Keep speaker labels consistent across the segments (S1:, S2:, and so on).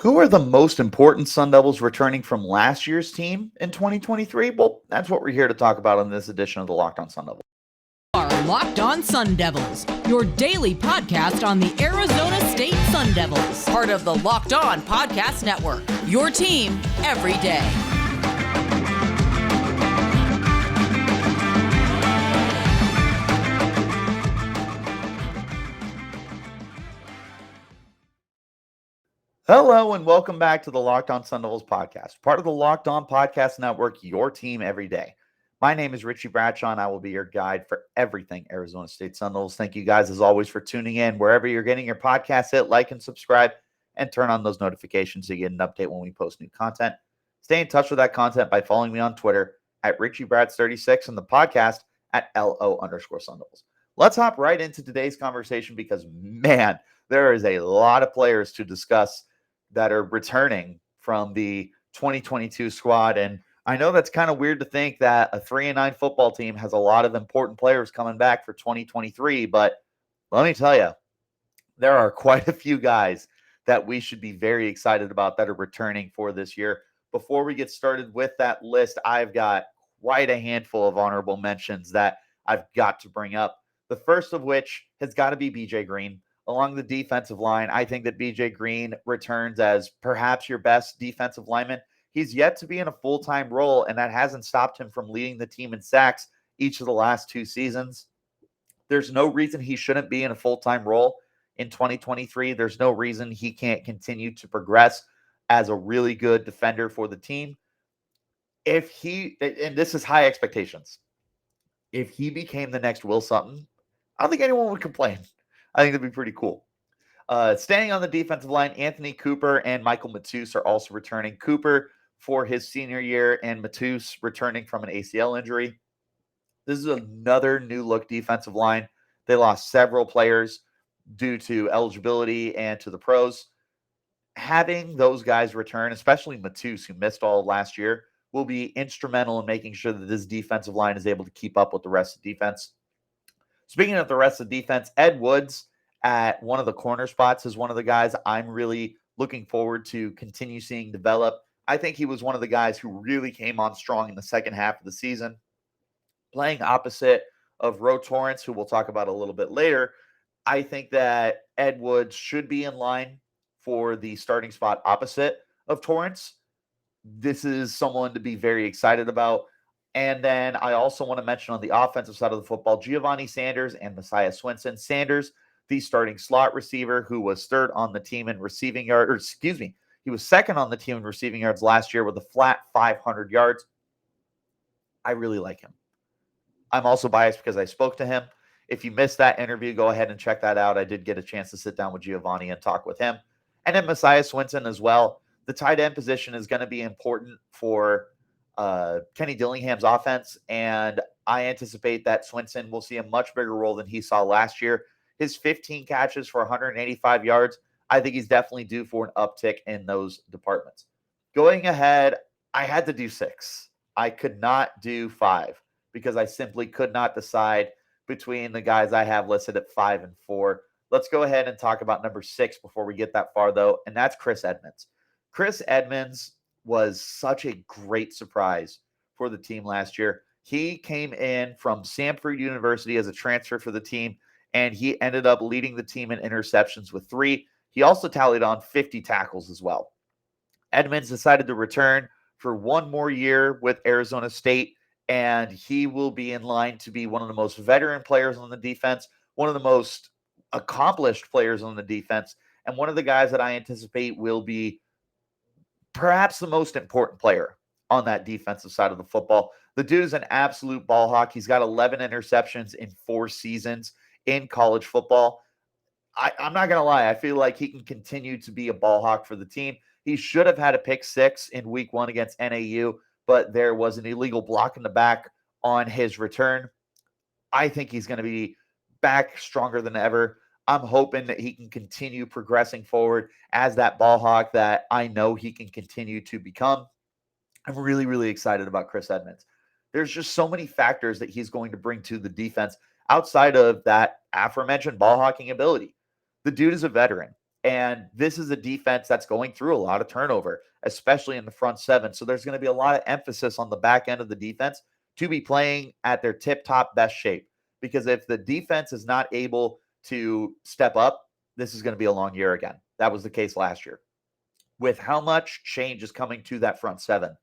S1: Who are the most important Sun Devils returning from last year's team in 2023? Well, that's what we're here to talk about in this edition of the Locked On Sun Devils.
S2: Are Locked On Sun Devils, your daily podcast on the Arizona State Sun Devils, part of the Locked On Podcast Network, your team every day.
S1: Hello and welcome back to the Locked On Sun Devils podcast, part of the Locked On Podcast Network, your team every day. My name is Richie Bradshaw, and I will be your guide for everything Arizona State Sun Devils. Thank you guys, as always, for tuning in. Wherever you're getting your podcast, hit like and subscribe, and turn on those notifications so you get an update when we post new content. Stay in touch with that content by following me on Twitter at RichieBrads36 and the podcast at LO_Sun Devils. Let's hop right into today's conversation because, man, there is a lot of players to discuss that are returning from the 2022 squad. And I know that's kind of weird to think that a 3-9 football team has a lot of important players coming back for 2023, but let me tell you, there are quite a few guys that we should be very excited about that are returning for this year. Before we get started with that list, I've got quite a handful of honorable mentions that I've got to bring up. The first of which has got to be BJ Green. Along the defensive line, I think that BJ Green returns as perhaps your best defensive lineman. He's yet to be in a full-time role, and that hasn't stopped him from leading the team in sacks each of the last two seasons. There's no reason he shouldn't be in a full-time role in 2023. There's no reason he can't continue to progress as a really good defender for the team. If he, and this is high expectations, if he became the next Will Sutton, I don't think anyone would complain. I think that'd be pretty cool. Staying on the defensive line, Anthonie Cooper and Michael Matus are also returning. Cooper for his senior year and Matus returning from an ACL injury. This is another new look defensive line. They lost several players due to eligibility and to the pros. Having those guys return, especially Matus, who missed all of last year, will be instrumental in making sure that this defensive line is able to keep up with the rest of the defense. Speaking of the rest of the defense, Ed Woods at one of the corner spots is one of the guys I'm really looking forward to continue seeing develop. I think he was one of the guys who really came on strong in the second half of the season, playing opposite of Torrence, who we'll talk about a little bit later. I think that Ed Woods should be in line for the starting spot opposite of Torrence. This is someone to be very excited about. And then I also want to mention on the offensive side of the football, Giovanni Sanders and Messiah Swinson. Sanders, the starting slot receiver, who was third on the team in receiving yards, he was second on the team in receiving yards last year with a flat 500 yards. I really like him. I'm also biased because I spoke to him. If you missed that interview, go ahead and check that out. I did get a chance to sit down with Giovanni and talk with him. And then Messiah Swinson as well. The tight end position is going to be important for Kenny Dillingham's offense, and I anticipate that Swinson will see a much bigger role than he saw last year. His 15 catches for 185 yards, I think he's definitely due for an uptick in those departments. Going ahead, I had to do 6. I could not do 5 because I simply could not decide between the guys I have listed at 5 and 4. Let's go ahead and talk about number 6 before we get that far, though, and that's Chris Edmonds. Chris Edmonds was such a great surprise for the team last year. He came in from Samford University as a transfer for the team, and he ended up leading the team in interceptions with 3. He also tallied on 50 tackles as well. Edmonds decided to return for one more year with Arizona State, and he will be in line to be one of the most veteran players on the defense, one of the most accomplished players on the defense, and one of the guys that I anticipate will be perhaps the most important player on that defensive side of the football. The dude is an absolute ball hawk. He's got 11 interceptions in 4 seasons in college football. I'm not going to lie. I feel like he can continue to be a ball hawk for the team. He should have had a pick 6 in week 1 against NAU, but there was an illegal block in the back on his return. I think he's going to be back stronger than ever. I'm hoping that he can continue progressing forward as that ball hawk that I know he can continue to become. I'm really, really excited about Chris Edmonds. There's just so many factors that he's going to bring to the defense outside of that aforementioned ball hawking ability. The dude is a veteran, And this is a defense that's going through a lot of turnover, especially in the front seven. So there's going to be a lot of emphasis on the back end of the defense to be playing at their tip-top best shape. Because if the defense is not able to step up, this is going to be a long year again. That was the case last year. With how much change is coming to that front seven,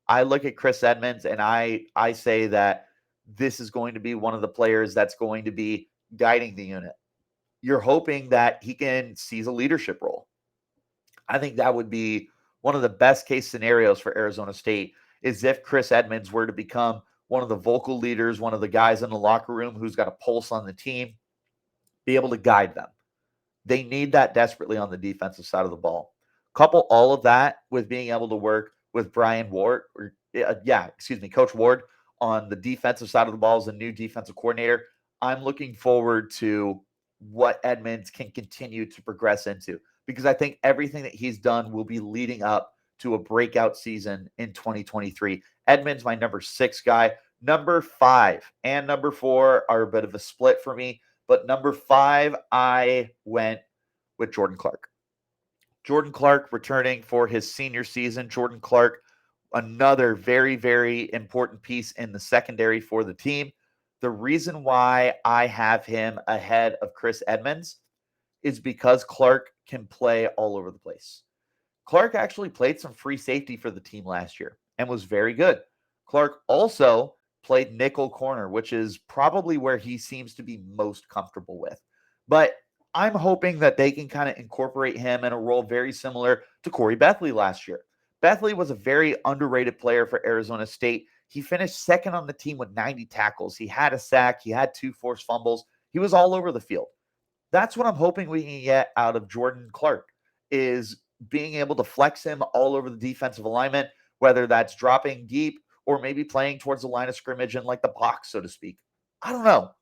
S1: I look at Chris Edmonds and I say that this is going to be one of the players that's going to be guiding the unit. You're hoping that he can seize a leadership role. I think that would be one of the best case scenarios for Arizona State, is if Chris Edmonds were to become one of the vocal leaders, one of the guys in the locker room who's got a pulse on the team, be able to guide them. They need that desperately on the defensive side of the ball. Couple all of that with being able to work with Coach Ward on the defensive side of the ball as a new defensive coordinator. I'm looking forward to what Edmonds can continue to progress into, because I think everything that he's done will be leading up to a breakout season in 2023. Edmonds, my number 6 guy. Number 5 and number 4 are a bit of a split for me, but number 5, I went with Jordan Clark. Jordan Clark returning for his senior season. Jordan Clark, another very, very important piece in the secondary for the team. The reason why I have him ahead of Chris Edmonds is because Clark can play all over the place. Clark actually played some free safety for the team last year and was very good. Clark also played nickel corner, which is probably where he seems to be most comfortable with. But I'm hoping that they can kind of incorporate him in a role very similar to Corey Bethley last year. Bethley was a very underrated player for Arizona State. He finished second on the team with 90 tackles. He had a sack. He had 2 forced fumbles. He was all over the field. That's what I'm hoping we can get out of Jordan Clark, is being able to flex him all over the defensive alignment, whether that's dropping deep or maybe playing towards the line of scrimmage in like the box, so to speak. I don't know.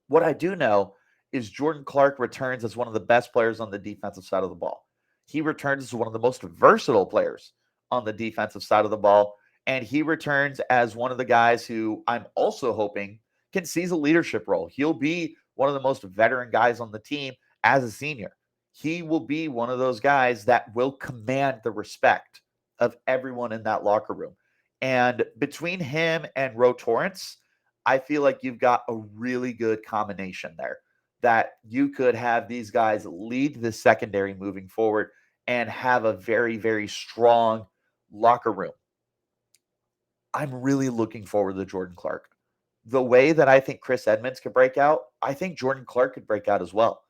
S1: What I do know is Jordan Clark returns as one of the best players on the defensive side of the ball. He returns as one of the most versatile players on the defensive side of the ball. And he returns as one of the guys who I'm also hoping can seize a leadership role. He'll be one of the most veteran guys on the team as a senior. He will be one of those guys that will command the respect of everyone in that locker room. And between him and Torrence, I feel like you've got a really good combination there, that you could have these guys lead the secondary moving forward and have a very, very strong locker room. I'm really looking forward to Jordan Clark. The way that I think Chris Edmonds could break out, I think Jordan Clark could break out as well,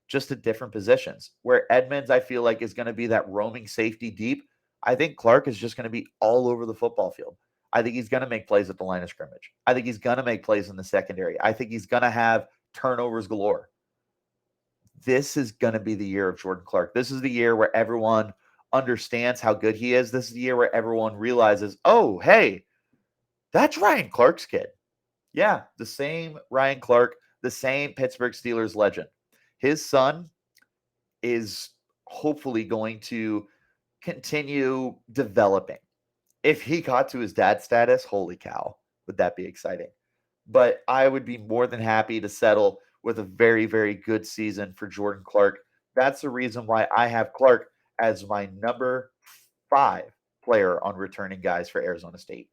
S1: just at different positions. Where Edmonds, I feel like, is going to be that roaming safety deep, I think Clark is just going to be all over the football field. I think he's going to make plays at the line of scrimmage. I think he's going to make plays in the secondary. I think he's going to have turnovers galore. This is going to be the year of Jordan Clark. This is the year where everyone understands how good he is. This is the year where everyone realizes, oh, hey, that's Ryan Clark's kid. Yeah, the same Ryan Clark, the same Pittsburgh Steelers legend. His son is hopefully going to continue developing. If he got to his dad status, holy cow, would that be exciting. But I would be more than happy to settle with a very, very good season for Jordan Clark. That's the reason why I have Clark as my number 5 player on returning guys for Arizona State.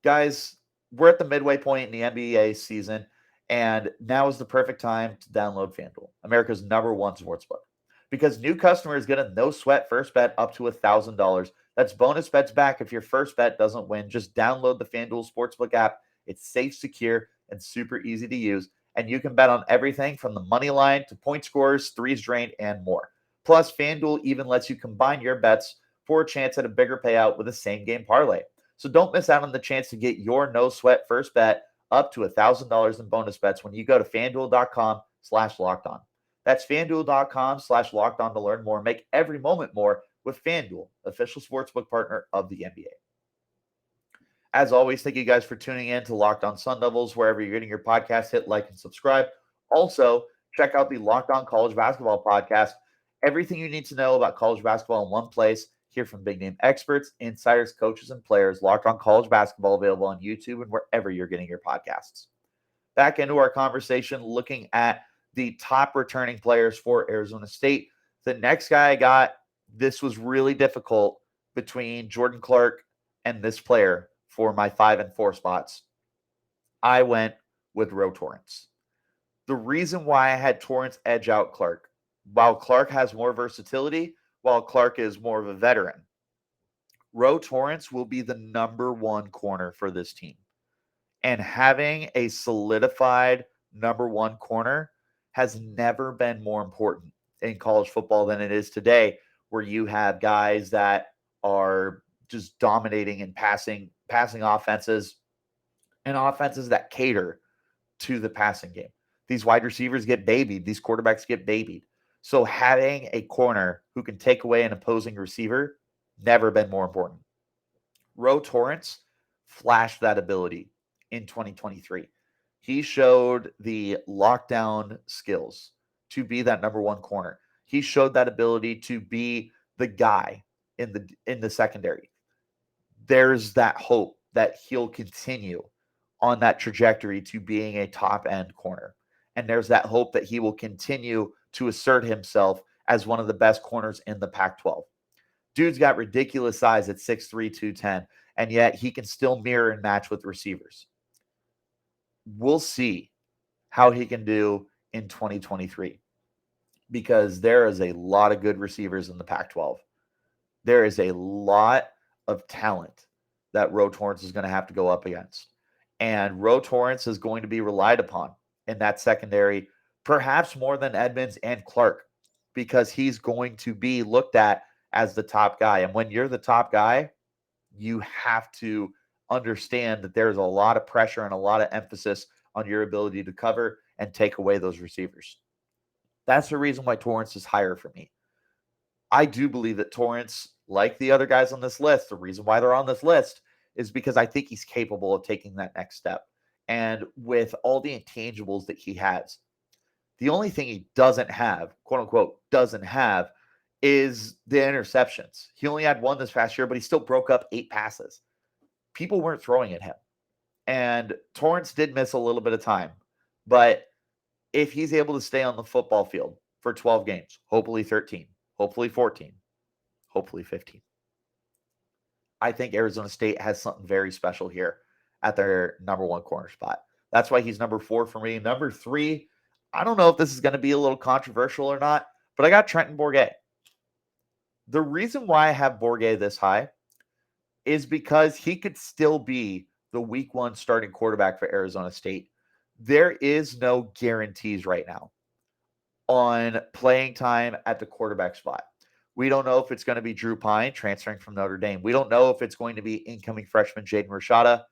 S1: Guys, we're at the midway point in the NBA season, and now is the perfect time to download FanDuel, America's #1 sportsbook. Because new customers get a no-sweat first bet up to $1,000. That's bonus bets back if your first bet doesn't win. Just download the FanDuel Sportsbook app. It's safe, secure, and super easy to use. And you can bet on everything from the money line to point scores, threes drained, and more. Plus, FanDuel even lets you combine your bets for a chance at a bigger payout with a same-game parlay. So don't miss out on the chance to get your no-sweat first bet up to $1,000 in bonus bets when you go to FanDuel.com/lockedon. That's FanDuel.com/lockedon to learn more. Make every moment more with FanDuel, official sportsbook partner of the NBA. As always, thank you guys for tuning in to Locked On Sun Devils. Wherever you're getting your podcast, hit like and subscribe. Also, check out the Locked On College Basketball podcast. Everything you need to know about college basketball in one place. Hear from big-name experts, insiders, coaches, and players. Locked On College Basketball, available on YouTube and wherever you're getting your podcasts. Back into our conversation, looking at the top returning players for Arizona State. The next guy I got, this was really difficult between Jordan Clark and this player for my 5 and 4 spots. I went with Torrence. The reason why I had Torrence edge out Clark, while Clark has more versatility, while Clark is more of a veteran, Torrence will be the number 1 corner for this team. And having a solidified number 1 corner has never been more important in college football than it is today, where you have guys that are just dominating and passing offenses and offenses that cater to the passing game. These wide receivers get babied. These quarterbacks get babied. So having a corner who can take away an opposing receiver, never been more important. Torrence flashed that ability in 2023. He showed the lockdown skills to be that number 1 corner. He showed that ability to be the guy in the secondary. There's that hope that he'll continue on that trajectory to being a top end corner. And there's that hope that he will continue to assert himself as one of the best corners in the Pac-12. Dude's got ridiculous size at 6'3", 210, and yet he can still mirror and match with receivers. We'll see how he can do in 2023, because there is a lot of good receivers in the Pac-12. There is a lot of talent that Torrence is going to have to go up against. And Torrence is going to be relied upon in that secondary, perhaps more than Edmonds and Clark, because he's going to be looked at as the top guy. And when you're the top guy, you have to understand that there's a lot of pressure and a lot of emphasis on your ability to cover and take away those receivers. That's the reason why Torrence is higher for me. I do believe that Torrence, like the other guys on this list, the reason why they're on this list is because I think he's capable of taking that next step. And with all the intangibles that he has, the only thing he doesn't have, quote unquote, doesn't have, is the interceptions. He only had 1 this past year, but he still broke up 8 passes. People weren't throwing at him. And Torrence did miss a little bit of time. But if he's able to stay on the football field for 12 games, hopefully 13, hopefully 14, hopefully 15, I think Arizona State has something very special here at their number 1 corner spot. That's why he's number 4 for me. Number 3, I don't know if this is going to be a little controversial or not, but I got Trenton Bourguet. The reason why I have Bourguet this high is because he could still be the week 1 starting quarterback for Arizona State. There is no guarantees right now on playing time at the quarterback spot. We don't know if it's going to be Drew Pine transferring from Notre Dame. We don't know if it's going to be incoming freshman Jaden Rashada.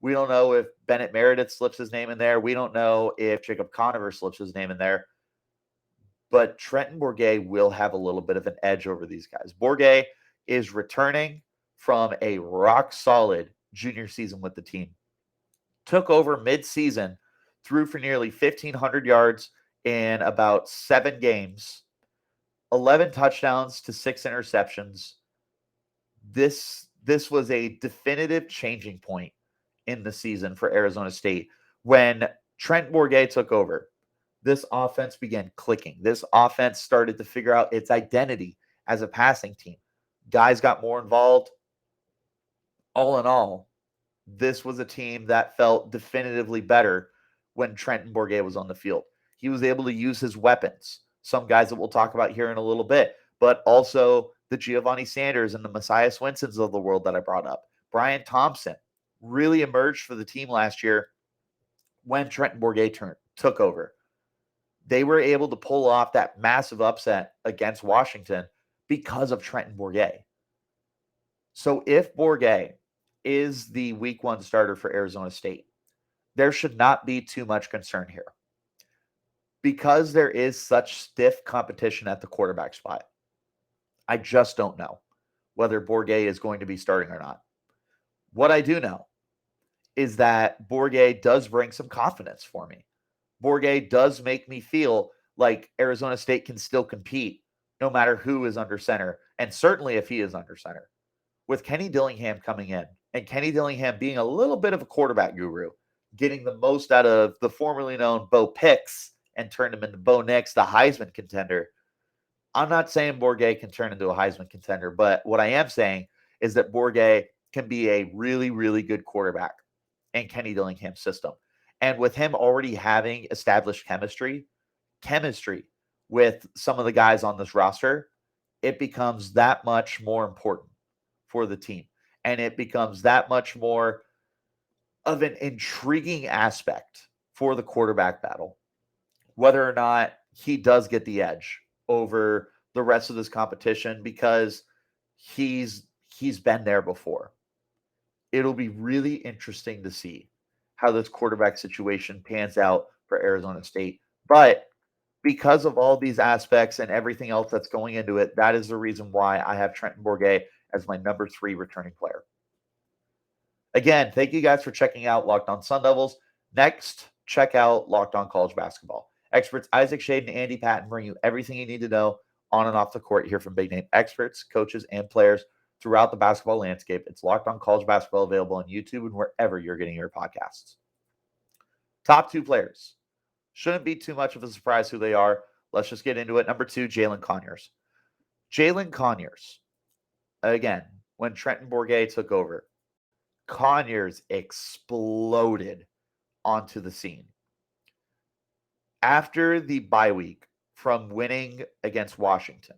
S1: We don't know if Bennett Meredith slips his name in there. We don't know if Jacob Conover slips his name in there. But Trenton Bourguet will have a little bit of an edge over these guys. Bourguet is returning from a rock-solid junior season with the team. Took over mid-season, threw for nearly 1,500 yards in about 7 games, 11 touchdowns to 6 interceptions. This was a definitive changing point in the season for Arizona State. When Trenton Bourguet took over, this offense began clicking. This offense started to figure out its identity as a passing team. Guys got more involved. All in all, this was a team that felt definitively better when Trenton Bourguet was on the field. He was able to use his weapons. Some guys that we'll talk about here in a little bit, but also the Giovanni Sanders and the Messiah Swinsons of the world that I brought up. Brian Thompson really emerged for the team last year when Trenton Bourguet took over. They were able to pull off that massive upset against Washington because of Trenton Bourguet. So if Bourguet is the week 1 starter for Arizona State, there should not be too much concern here. Because there is such stiff competition at the quarterback spot, I just don't know whether Bourguet is going to be starting or not. What I do know is that Bourguet does bring some confidence for me. Bourguet does make me feel like Arizona State can still compete no matter who is under center, and certainly if he is under center. With Kenny Dillingham coming in, and Kenny Dillingham being a little bit of a quarterback guru, getting the most out of the formerly known Bo Picks and turned him into Bo Nix, the Heisman contender. I'm not saying Bourguet can turn into a Heisman contender, but what I am saying is that Bourguet can be a really, really good quarterback in Kenny Dillingham's system. And with him already having established chemistry with some of the guys on this roster, it becomes that much more important for the team. And it becomes that much more of an intriguing aspect for the quarterback battle, whether or not he does get the edge over the rest of this competition, because he's been there before. It'll be really interesting to see how this quarterback situation pans out for Arizona State. But because of all these aspects and everything else that's going into it, that is the reason why I have Trenton Bourguet as my number 3 returning player. Again, thank you guys for checking out Locked On Sun Devils. Next, check out Locked On College Basketball. Experts Isaac Shade and Andy Patton bring you everything you need to know on and off the court. Hear from big name experts, coaches, and players throughout the basketball landscape. It's Locked On College Basketball, available on YouTube and wherever you're getting your podcasts. Top 2 players. Shouldn't be too much of a surprise who they are. Let's just get into it. Number 2, Jalin Conyers. Jalin Conyers. Again, when Trenton Bourguet took over, Conyers exploded onto the scene. After the bye week from winning against Washington,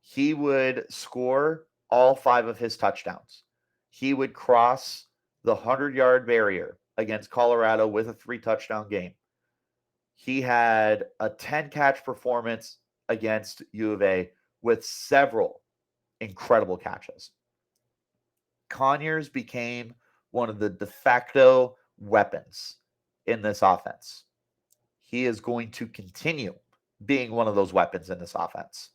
S1: he would score all 5 of his touchdowns. He would cross the 100-yard barrier against Colorado with a 3-touchdown game. He had a 10-catch performance against U of A with several incredible catches. Conyers became one of the de facto weapons in this offense. He is going to continue being one of those weapons in this offense.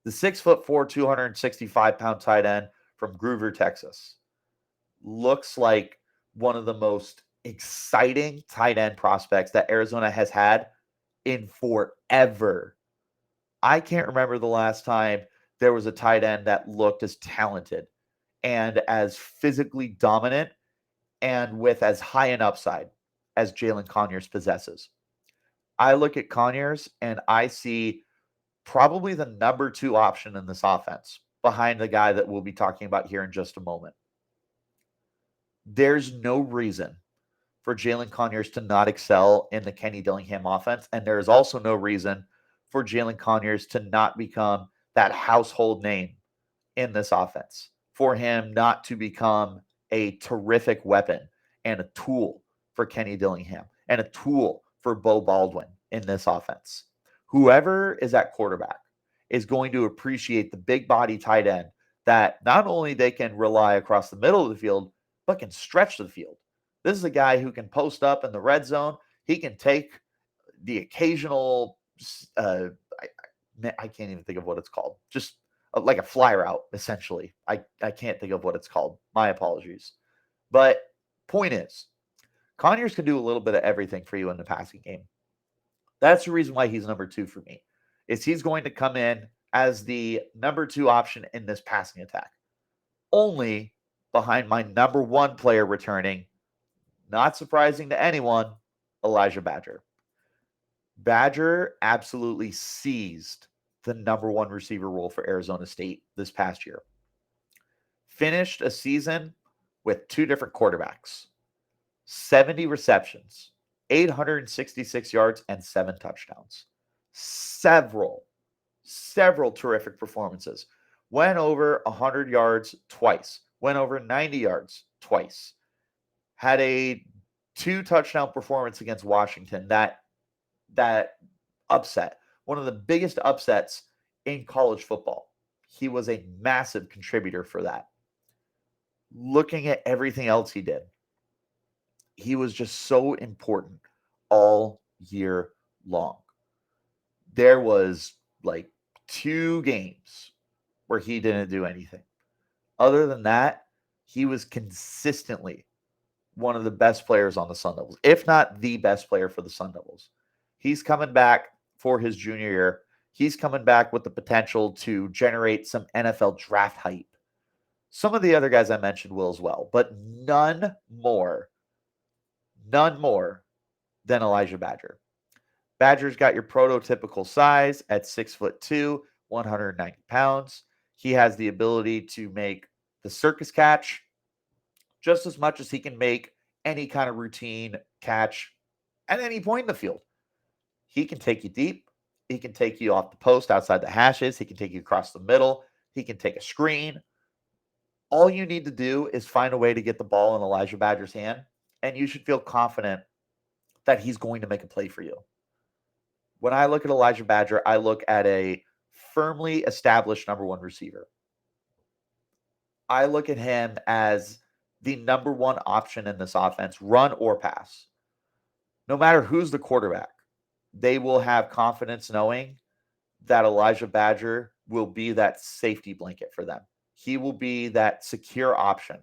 S1: The 6'4", 265-pound tight end from Groover, Texas, looks like one of the most exciting tight end prospects that Arizona has had in forever. I can't remember the last time there was a tight end that looked as talented and as physically dominant and with as high an upside as Jalin Conyers possesses. I look at Conyers and I see probably the number 2 option in this offense behind the guy that we'll be talking about here in just a moment. There's no reason for Jalin Conyers to not excel in the Kenny Dillingham offense, and there is also no reason for Jalin Conyers to not become that household name in this offense, for him not to become a terrific weapon and a tool for Kenny Dillingham and a tool for Bo Baldwin in this offense. Whoever is at quarterback is going to appreciate the big body tight end that not only they can rely across the middle of the field, but can stretch the field. This is a guy who can post up in the red zone. He can take the occasional, I can't even think of what it's called, just like a fly route, essentially. I can't think of what it's called. My apologies. But point is, Conyers can do a little bit of everything for you in the passing game. That's the reason why he's number 2 for me, is he's going to come in as the number 2 option in this passing attack. Only behind my number 1 player returning, not surprising to anyone, Elijah Badger. Badger absolutely seized the number 1 receiver role for Arizona State this past year. Finished a season with 2 different quarterbacks, 70 receptions, 866 yards, and 7 touchdowns. Several terrific performances. Went over 100 yards twice. Went over 90 yards twice. Had a 2-touchdown performance against Washington that upset. One of the biggest upsets in college football. He was a massive contributor for that. Looking at everything else he did, he was just so important all year long. There was like 2 games where he didn't do anything. Other than that, he was consistently one of the best players on the Sun Devils, if not the best player for the Sun Devils. He's coming back for his junior year. He's coming back with the potential to generate some NFL draft hype. Some of the other guys I mentioned will as well, but none more than Elijah Badger. Badger's got your prototypical size at 6'2", 190 pounds. He has the ability to make the circus catch just as much as he can make any kind of routine catch at any point in the field. He can take you deep. He can take you off the post outside the hashes. He can take you across the middle. He can take a screen. All you need to do is find a way to get the ball in Elijah Badger's hand, and you should feel confident that he's going to make a play for you. When I look at Elijah Badger, I look at a firmly established number one receiver. I look at him as the number one option in this offense, run or pass. No matter who's the quarterback, they will have confidence knowing that Elijah Badger will be that safety blanket for them. He will be that secure option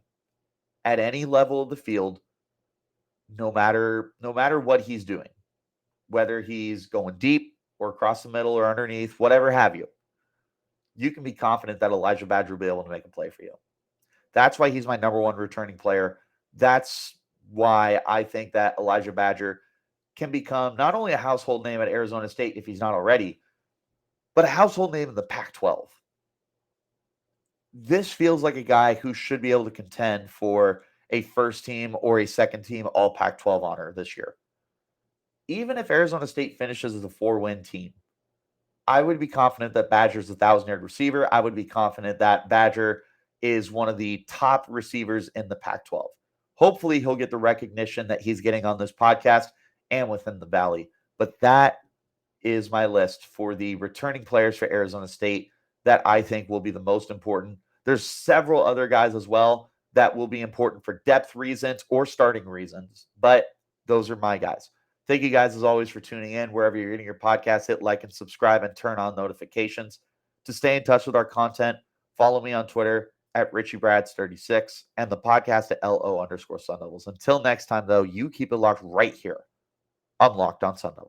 S1: at any level of the field, no matter what he's doing, whether he's going deep or across the middle or underneath, whatever have you. You can be confident that Elijah Badger will be able to make a play for you. That's why he's my number one returning player. That's why I think that Elijah Badger can become not only a household name at Arizona State if he's not already, but a household name in the Pac-12. This feels like a guy who should be able to contend for a first team or a second team all Pac-12 honor this year. Even if Arizona State finishes as a 4-win team, I would be confident that Badger's a 1,000-yard receiver. I would be confident that Badger is one of the top receivers in the Pac-12. Hopefully, he'll get the recognition that he's getting on this podcast and within the Valley. But that is my list for the returning players for Arizona State that I think will be the most important. There's several other guys as well that will be important for depth reasons or starting reasons, but those are my guys. Thank you guys, as always, for tuning in. Wherever you're getting your podcast, hit like and subscribe and turn on notifications. To stay in touch with our content, follow me on Twitter at RichieBrads36 and the podcast at LO_Sun Devils. Until next time, though, you keep it locked right here on Locked On Sun Devils.